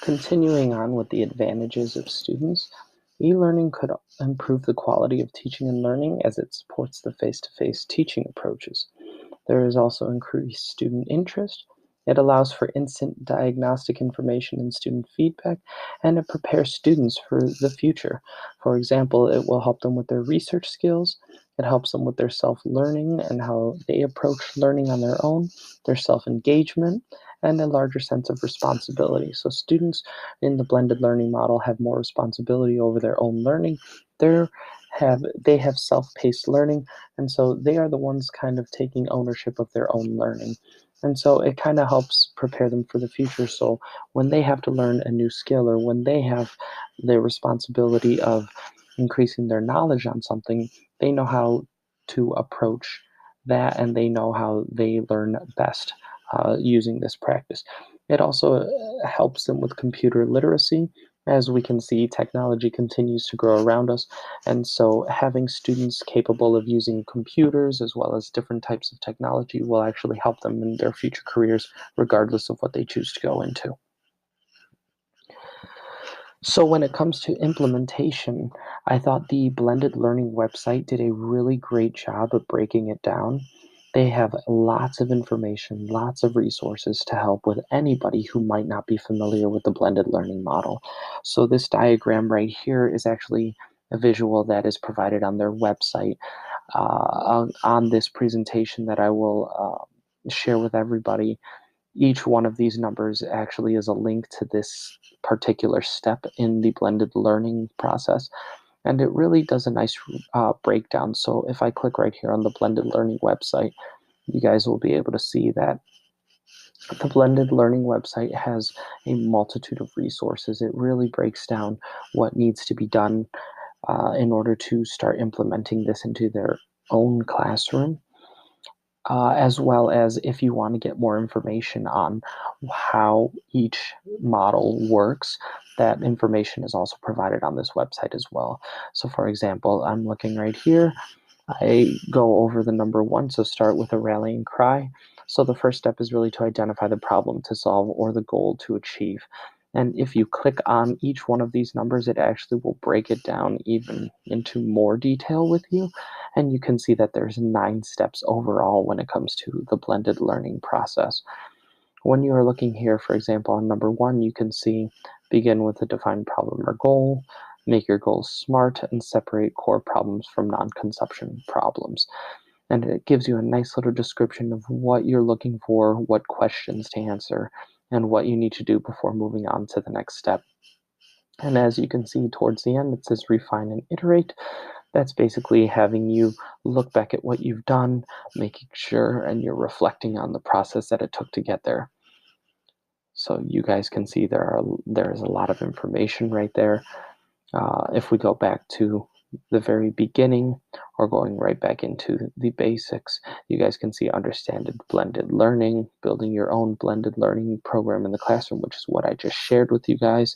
Continuing on with the advantages of students, e-learning could improve the quality of teaching and learning as it supports the face-to-face teaching approaches. There is also increased student interest. It allows for instant diagnostic information and student feedback, and it prepares students for the future. For example, it will help them with their research skills. It helps them with their self-learning and how they approach learning on their own, their self-engagement, and a larger sense of responsibility. So students in the blended learning model have more responsibility over their own learning. They have self-paced learning, and so they are the ones kind of taking ownership of their own learning. And so it kind of helps prepare them for the future. So when they have to learn a new skill, or when they have the responsibility of increasing their knowledge on something, they know how to approach that, and they know how they learn best using this practice. It also helps them with computer literacy. As we can see, technology continues to grow around us, and so having students capable of using computers as well as different types of technology will actually help them in their future careers, regardless of what they choose to go into. So when it comes to implementation, I thought the blended learning website did a really great job of breaking it down. They have lots of information, lots of resources to help with anybody who might not be familiar with the blended learning model. So this diagram right here is actually a visual that is provided on their website. On this presentation that I will share with everybody, each one of these numbers actually is a link to this particular step in the blended learning process. And it really does a nice breakdown. So if I click right here on the blended learning website, you guys will be able to see that the blended learning website has a multitude of resources. It really breaks down what needs to be done in order to start implementing this into their own classroom. As well as if you want to get more information on how each model works, that information is also provided on this website as well. So for example, I'm looking right here. I go over the number 1, so start with a rallying cry. So the first step is really to identify the problem to solve or the goal to achieve. And if you click on each one of these numbers, it actually will break it down even into more detail with you. And you can see that there's 9 steps overall when it comes to the blended learning process. When you are looking here, for example, on number 1, you can see begin with a defined problem or goal, make your goals SMART, and separate core problems from non-consumption problems. And it gives you a nice little description of what you're looking for, what questions to answer, and what you need to do before moving on to the next step. And as you can see towards the end, it says refine and iterate. That's basically having you look back at what you've done, making sure, and you're reflecting on the process that it took to get there. So you guys can see there is a lot of information right there. If we go back to the very beginning, or going right back into the basics, you guys can see understand blended learning, building your own blended learning program in the classroom, which is what I just shared with you guys,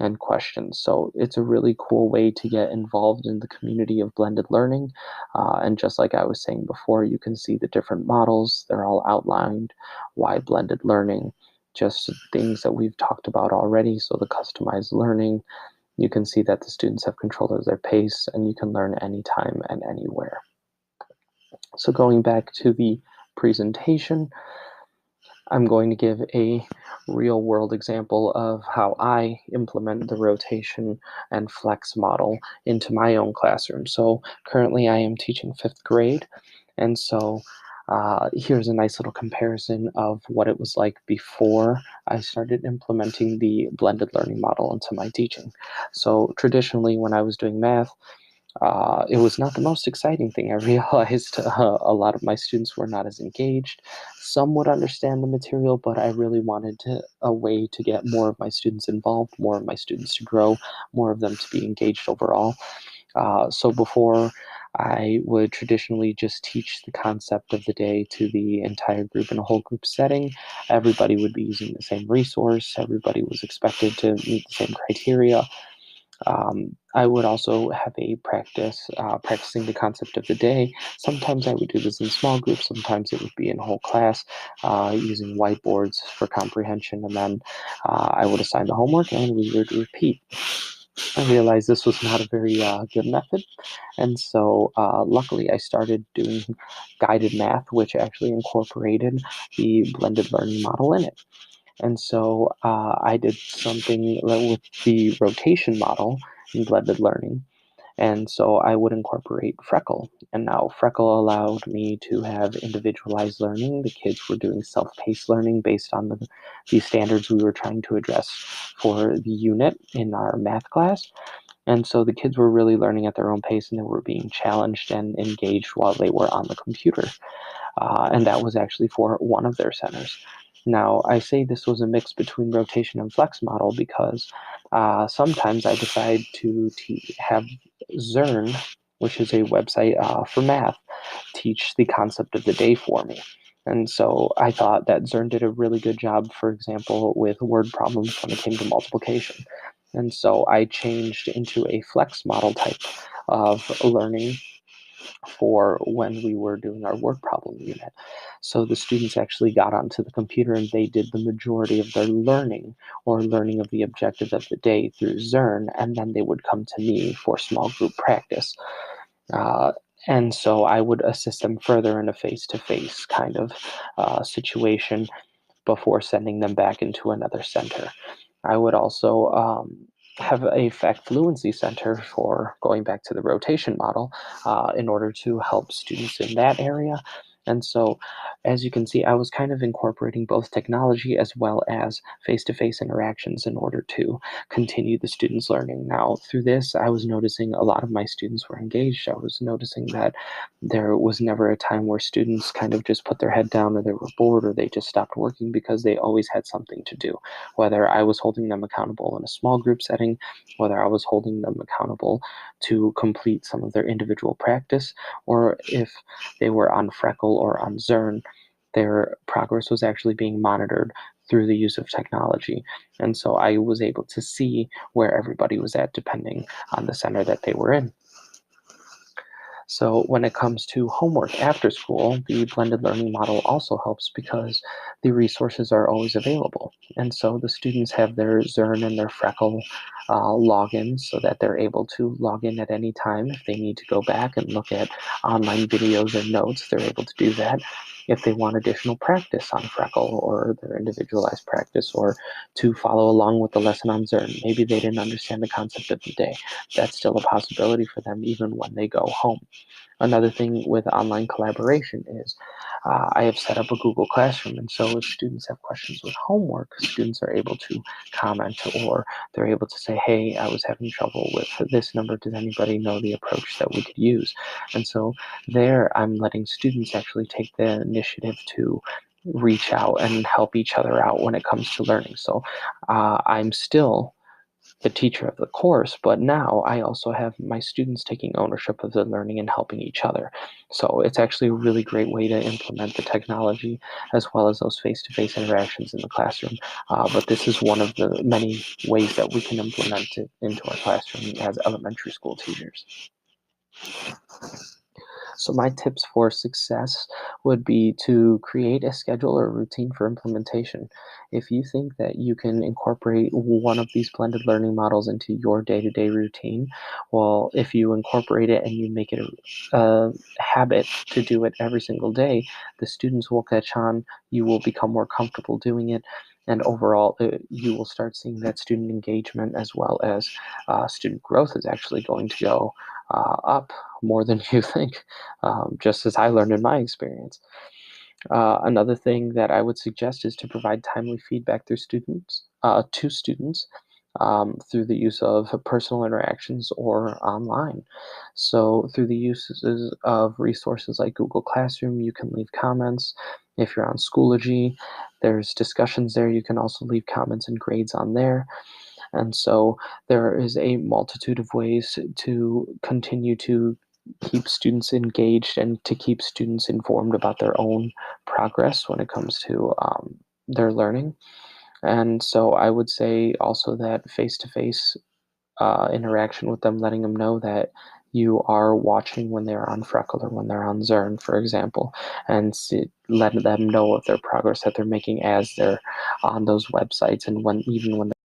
and questions. So it's a really cool way to get involved in the community of blended learning. And just like I was saying before, you can see the different models. They're all outlined, why blended learning, just things that we've talked about already. So the customized learning, you can see that the students have control of their pace, and you can learn anytime and anywhere. So going back to the presentation, I'm going to give a real world example of how I implement the rotation and flex model into my own classroom. So currently I am teaching 5th grade, and so here's a nice little comparison of what it was like before I started implementing the blended learning model into my teaching. So traditionally, when I was doing math, it was not the most exciting thing. I realized a lot of my students were not as engaged. Some would understand the material, but I really wanted a way to get more of my students involved, more of my students to grow, more of them to be engaged overall. So before, I would traditionally just teach the concept of the day to the entire group in a whole group setting. Everybody would be using the same resource. Everybody was expected to meet the same criteria. I would also have a practicing the concept of the day. Sometimes I would do this in small groups, sometimes it would be in whole class, using whiteboards for comprehension, and then I would assign the homework and we would repeat. I realized this was not a very good method, and so luckily I started doing guided math, which actually incorporated the blended learning model in it. And so I did something with the rotation model in blended learning. And so I would incorporate Freckle. And now Freckle allowed me to have individualized learning. The kids were doing self paced learning based on the standards we were trying to address for the unit in our math class. And so the kids were really learning at their own pace and they were being challenged and engaged while they were on the computer. And that was actually for one of their centers. Now, I say this was a mix between rotation and flex model because sometimes I decide to have Zern, which is a website for math, teach the concept of the day for me. And so I thought that Zern did a really good job, for example, with word problems when it came to multiplication. And so I changed into a flex model type of learning for when we were doing our word problem unit. So the students actually got onto the computer and they did the majority of their learning or learning of the objectives of the day through Zern, and then they would come to me for small group practice. Uh, and so I would assist them further in a face to face kind of situation before sending them back into another center. I would also have a fact fluency center for going back to the rotation model in order to help students in that area. And so, as you can see, I was kind of incorporating both technology as well as face to face interactions in order to continue the students' learning. Now, through this, I was noticing a lot of my students were engaged. I was noticing that there was never a time where students kind of just put their head down or they were bored or they just stopped working because they always had something to do. Whether I was holding them accountable in a small group setting, whether I was holding them accountable to complete some of their individual practice, or if they were on Freckle or on Zern, their progress was actually being monitored through the use of technology. And so I was able to see where everybody was at depending on the center that they were in. So when it comes to homework after school, the blended learning model also helps because the resources are always available. And so the students have their Zern and their Freckle logins so that they're able to log in at any time. If they need to go back and look at online videos or notes, they're able to do that. If they want additional practice on Freckle or their individualized practice, or to follow along with the lesson on Zern, maybe they didn't understand the concept of the day. That's still a possibility for them even when they go home. Another thing with online collaboration is I have set up a Google Classroom, and so if students have questions with homework, students are able to comment or they're able to say, hey, I was having trouble with this number. Does anybody know the approach that we could use? And so there I'm letting students actually take the initiative to reach out and help each other out when it comes to learning. So I'm still the teacher of the course, but now I also have my students taking ownership of the learning and helping each other. So it's actually a really great way to implement the technology as well as those face-to-face interactions in the classroom. But this is one of the many ways that we can implement it into our classroom as elementary school teachers. So my tips for success would be to create a schedule or routine for implementation. If you think that you can incorporate one of these blended learning models into your day-to-day routine, well, if you incorporate it and you make it a habit to do it every single day, the students will catch on, you will become more comfortable doing it, and overall, you will start seeing that student engagement as well as student growth is actually going to go up more than you think, just as I learned in my experience. Another thing that I would suggest is to provide timely feedback to students through the use of personal interactions or online. So through the uses of resources like Google Classroom, you can leave comments. If you're on Schoology, there's discussions there. You can also leave comments and grades on there. And so there is a multitude of ways to continue to keep students engaged and to keep students informed about their own progress when it comes to their learning. And so I would say also that face to face interaction with them, letting them know that you are watching when they're on Freckle or when they're on Zern, for example, and let them know of their progress that they're making as they're on those websites, and when even when